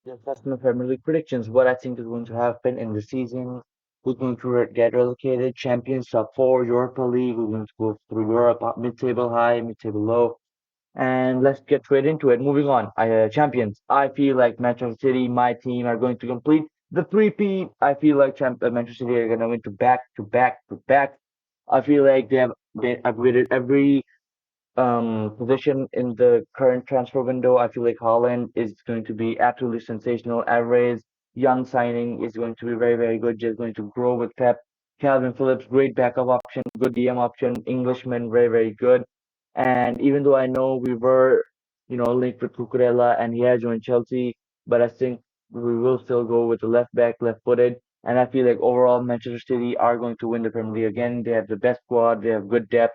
discuss my Premier League predictions. What I think is going to happen in the season. Who's going to get relegated? Champions top four, Europa League. Who's going to go through Europe, mid-table high, mid-table low. And let's get straight into it. Moving on. Champions. I feel like Manchester City, my team, are going to complete the three-peat. I feel like Manchester City are going to win to back to back to back. I feel like they upgraded every position in the current transfer window. I feel like Holland is going to be absolutely sensational. Alvarez, young signing, is going to be very, very good. Just going to grow with Pep. Calvin Phillips, great backup option, good DM option. Englishman, very, very good. And even though I know we were, linked with Cucurella and he has joined Chelsea, but I think we will still go with the left back, left footed. And I feel like overall Manchester City are going to win the Premier League again. They have the best squad, they have good depth.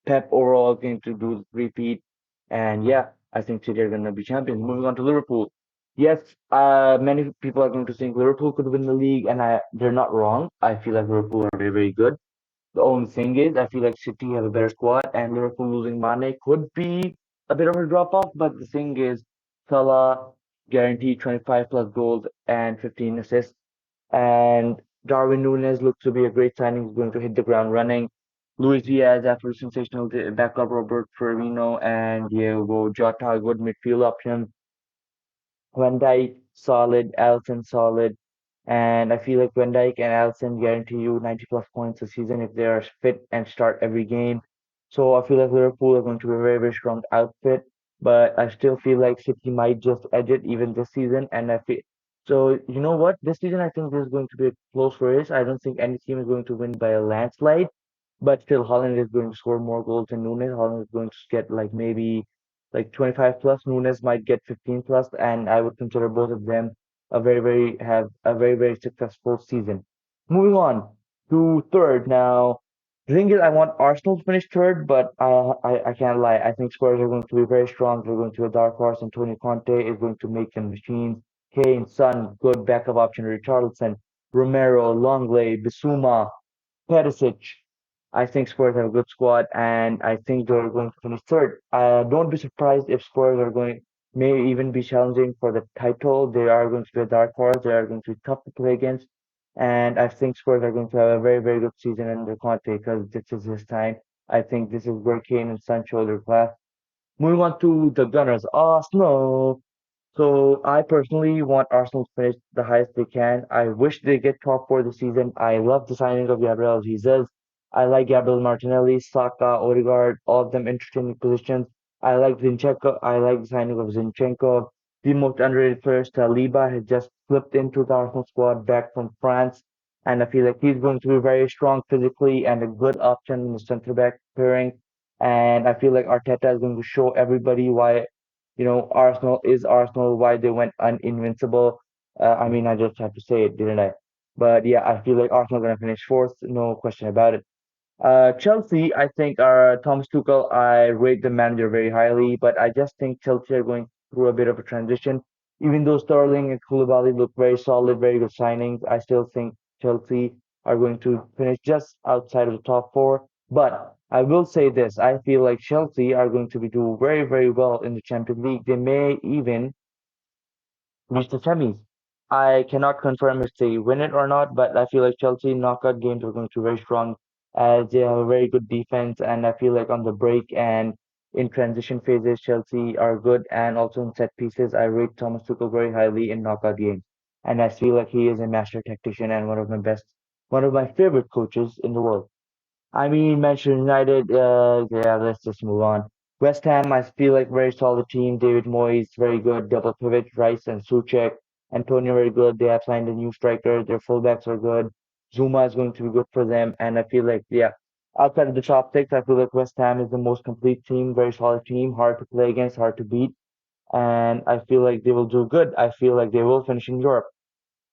Pep overall going to do the repeat. And yeah, I think City are going to be champions. Moving on to Liverpool. Yes, many people are going to think Liverpool could win the league, and they're not wrong. I feel like Liverpool are very, very good. The only thing is, I feel like City have a better squad, and Liverpool losing Mane could be a bit of a drop off. But the thing is, Salah guaranteed 25 plus goals and 15 assists. And Darwin Núñez looks to be a great signing. He's going to hit the ground running. Luis Diaz after a sensational backup, Robert Firmino and Diego Jota, good midfield option. Van Dijk solid, Alisson solid, and I feel like Van Dijk and Alisson guarantee you 90 plus points a season if they are fit and start every game. So I feel like Liverpool are going to be a very, very strong outfit, but I still feel like City might just edge it even this season. And I feel so. You know what? This season I think there's going to be a close race. I don't think any team is going to win by a landslide, but still Holland is going to score more goals than Nunes. Holland is going to get like maybe like 25 plus. Nunes might get 15 plus, and I would consider both of them have a very, very successful season. Moving on to third now. The thing is, I want Arsenal to finish third, but I can't lie. I think Spurs are going to be very strong. They're going to be a dark horse. Antonio Conte is going to make them machines. Kane, Son, good backup option. Richarlison, Romero, Longley, Bissouma, Perisic. I think Spurs have a good squad, and I think they're going to finish third. Don't be surprised if Spurs are going, may even be challenging for the title. They are going to be a dark horse. They are going to be tough to play against, and I think Spurs are going to have a very, very good season under Conte because this is his time. I think this is where Kane and Son show their class. Moving on to the Gunners, Arsenal. So I personally want Arsenal to finish the highest they can. I wish they get top four this season. I love the signing of Gabriel Jesus. I like Gabriel Martinelli, Saka, Odegaard, all of them interesting positions. I like Zinchenko. I like the signing of Zinchenko. The most underrated player, Saliba, has just slipped into the Arsenal squad back from France. And I feel like he's going to be very strong physically and a good option in the center back pairing. And I feel like Arteta is going to show everybody why Arsenal is Arsenal, why they went uninvincible. I mean, I just had to say it, didn't I? But yeah, I feel like Arsenal are going to finish fourth, no question about it. Chelsea, I think, are Thomas Tuchel. I rate the manager very highly, but I just think Chelsea are going through a bit of a transition. Even though Sterling and Koulibaly look very solid, very good signings, I still think Chelsea are going to finish just outside of the top four. But I will say this: I feel like Chelsea are going to be do very, very well in the Champions League. They may even reach the semis. I cannot confirm if they win it or not, but I feel like Chelsea knockout games are going to be very strong as they have a very good defense, and I feel like on the break and in transition phases, Chelsea are good, and also in set pieces, I rate Thomas Tuchel very highly in knockout games, and I feel like he is a master tactician and one of my favorite coaches in the world. I mean, Manchester United, yeah, let's just move on. West Ham, I feel like very solid team. David Moyes, very good. Double pivot, Rice and Suchek. Antonio, very good. They have signed a new striker. Their fullbacks are good. Zuma is going to be good for them. And I feel like, yeah, outside of the top six, I feel like West Ham is the most complete team, very solid team, hard to play against, hard to beat. And I feel like they will do good. I feel like they will finish in Europe.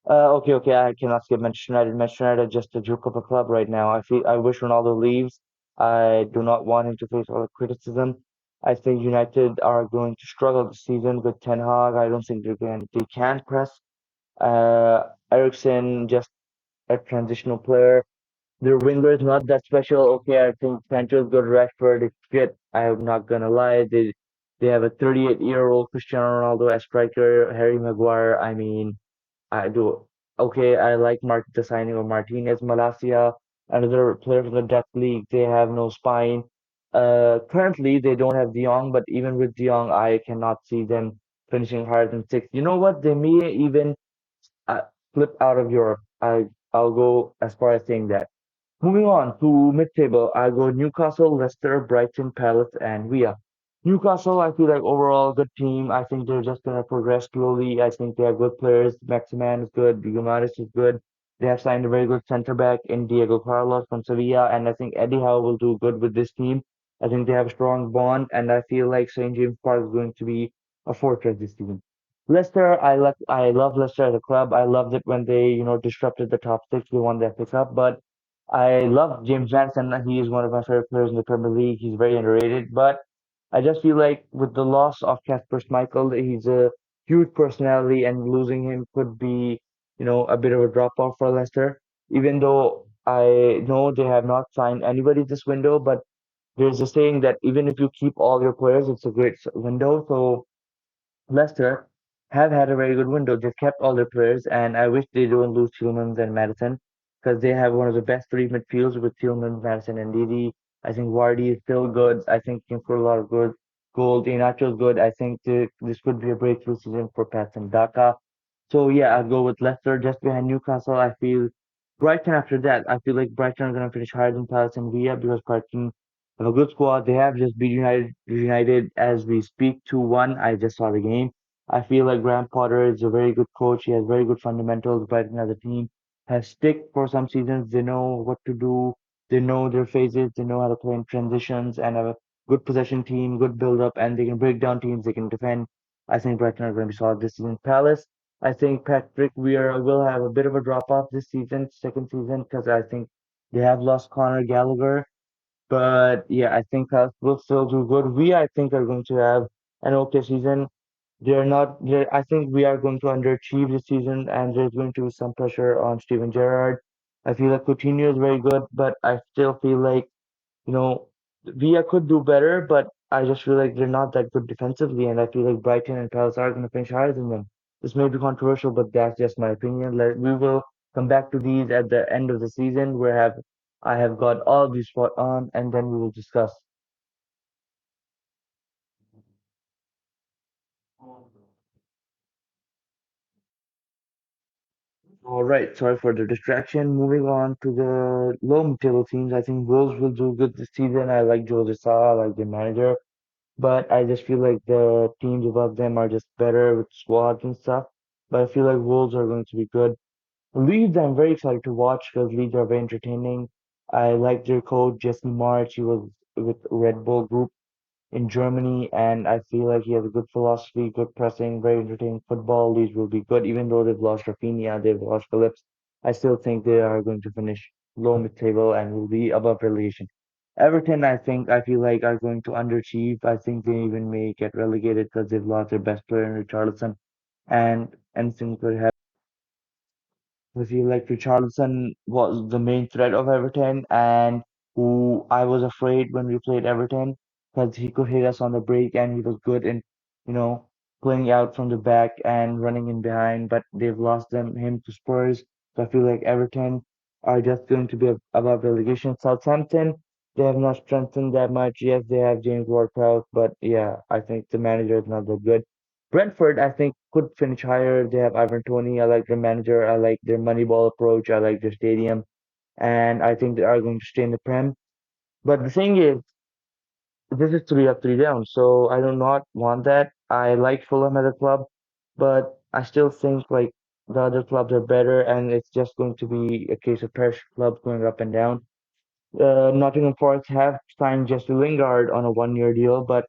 Okay, I cannot skip Manchester United. Manchester United are just a joke of a club right now. I wish Ronaldo leaves. I do not want him to face all the criticism. I think United are going to struggle this season with Ten Hag. I don't think they can press. Ericsson just a transitional player. Their winger is not that special. Okay, I think Sancho's good. Rashford is good. I'm not gonna lie. They have a 38-year-old Cristiano Ronaldo as striker, Harry Maguire. I mean, I do. Okay, I like the signing of Martinez, Malacia, another player from the Dutch league. They have no spine. Currently they don't have De Jong, but even with De Jong, I cannot see them finishing higher than sixth. You know what? They may even uh, flip out of Europe. I'll go as far as saying that. Moving on to mid-table, I go Newcastle, Leicester, Brighton, Palace, and Villa. Newcastle, I feel like overall good team. I think they're just gonna progress slowly. I think they have good players. Maximan is good. Guimaraes is good. They have signed a very good centre back in Diego Carlos from Sevilla, and I think Eddie Howe will do good with this team. I think they have a strong bond, and I feel like St. James Park is going to be a fortress this season. Leicester, I love Leicester as a club. I loved it when they, disrupted the top six. They won the FA Cup, but I love James Madison. He is one of my favorite players in the Premier League. He's very underrated, but I just feel like with the loss of Kasper Schmeichel, he's a huge personality, and losing him could be, a bit of a drop off for Leicester. Even though I know they have not signed anybody this window, but there's a saying that even if you keep all your players, it's a great window. So Leicester have had a very good window. They've kept all their players, and I wish they don't lose Tielemans and Madison because they have one of the best three midfields with Tielemans, Madison, and Didi. I think Vardy is still good. I think he can score a lot of good goals. Iheanacho is good. I think this could be a breakthrough season for Patson Daka. So yeah, I'll go with Leicester just behind Newcastle. I feel Brighton after that. I feel like Brighton are going to finish higher than Palace and Villa because Brighton have a good squad. They have just beat United as we speak 2-1. I just saw the game. I feel like Graham Potter is a very good coach. He has very good fundamentals. Brighton as a team has stick for some seasons. They know what to do. They know their phases. They know how to play in transitions and have a good possession team, good build up, and they can break down teams. They can defend. I think Brighton are going to be solid this season. Palace, I think Patrick Vieira will have a bit of a drop off this season, second season, because I think they have lost Conor Gallagher. But yeah, I think us will still do good. We, I think, are going to have an okay season. They're not. I think we are going to underachieve this season, and there's going to be some pressure on Steven Gerrard. I feel like Coutinho is very good, but I still feel like you know, Villa could do better, but I just feel like they're not that good defensively, and I feel like Brighton and Palace are going to finish higher than them. This may be controversial, but that's just my opinion. We will come back to these at the end of the season, where I have got all these spot on, and then we will discuss. All right, sorry for the distraction. Moving on to the low table teams, I think Wolves will do good this season. I like Jose Sa, I like the manager. But I just feel like the teams above them are just better with squads and stuff. But I feel like Wolves are going to be good. Leeds, I'm very excited to watch because Leeds are very entertaining. I like their coach, Jesse March. He was with Red Bull Group in Germany, and I feel like he has a good philosophy, good pressing, very entertaining football. Leeds will be good, even though they've lost Rafinha, they've lost Phillips. I still think they are going to finish low mid-table and will be above relegation. Everton, I feel like are going to underachieve. I think they even may get relegated because they've lost their best player in Richarlison, and anything could happen. I feel like Richarlison was the main threat of Everton, and who I was afraid when we played Everton because he could hit us on the break and he was good in, you know, playing out from the back and running in behind. But they've lost him to Spurs, so I feel like Everton are just going to be above relegation. Southampton, they have not strengthened that much. Yes, they have James Ward-Prowse, but yeah, I think the manager is not that good. Brentford, I think, could finish higher. They have Ivan Toney. I like their manager. I like their Moneyball approach. I like their stadium. And I think they are going to stay in the Prem. But the thing is, this is three up, three down. So I do not want that. I like Fulham as a club, but I still think like the other clubs are better, and it's just going to be a case of parish clubs going up and down. Nottingham Forest have signed Jesse Lingard on a 1 year deal, but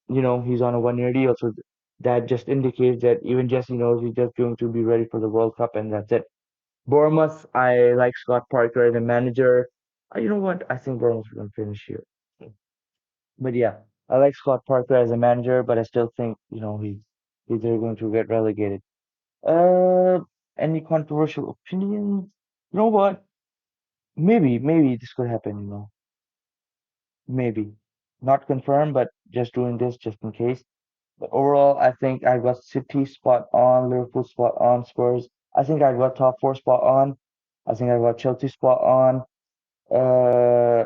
he's on a 1 year deal, so that just indicates that even Jesse knows he's just going to be ready for the World Cup, and that's it. Bournemouth, I like Scott Parker as a manager. You know what? I think Bournemouth is going to finish here. But yeah, I like Scott Parker as a manager, but I still think, they're going to get relegated. Uh, any controversial opinions? You know what? Maybe this could happen, maybe. Not confirmed, but just doing this just in case. But overall, I think I got City spot on, Liverpool spot on, Spurs. I think I got top four spot on. I think I got Chelsea spot on.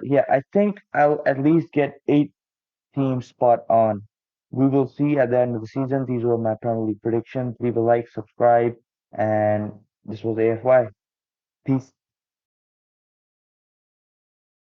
Yeah, I think I'll at least get eight teams spot on. We will see at the end of the season. These were my Premier League predictions. Leave a like, subscribe, and this was AFY. Peace.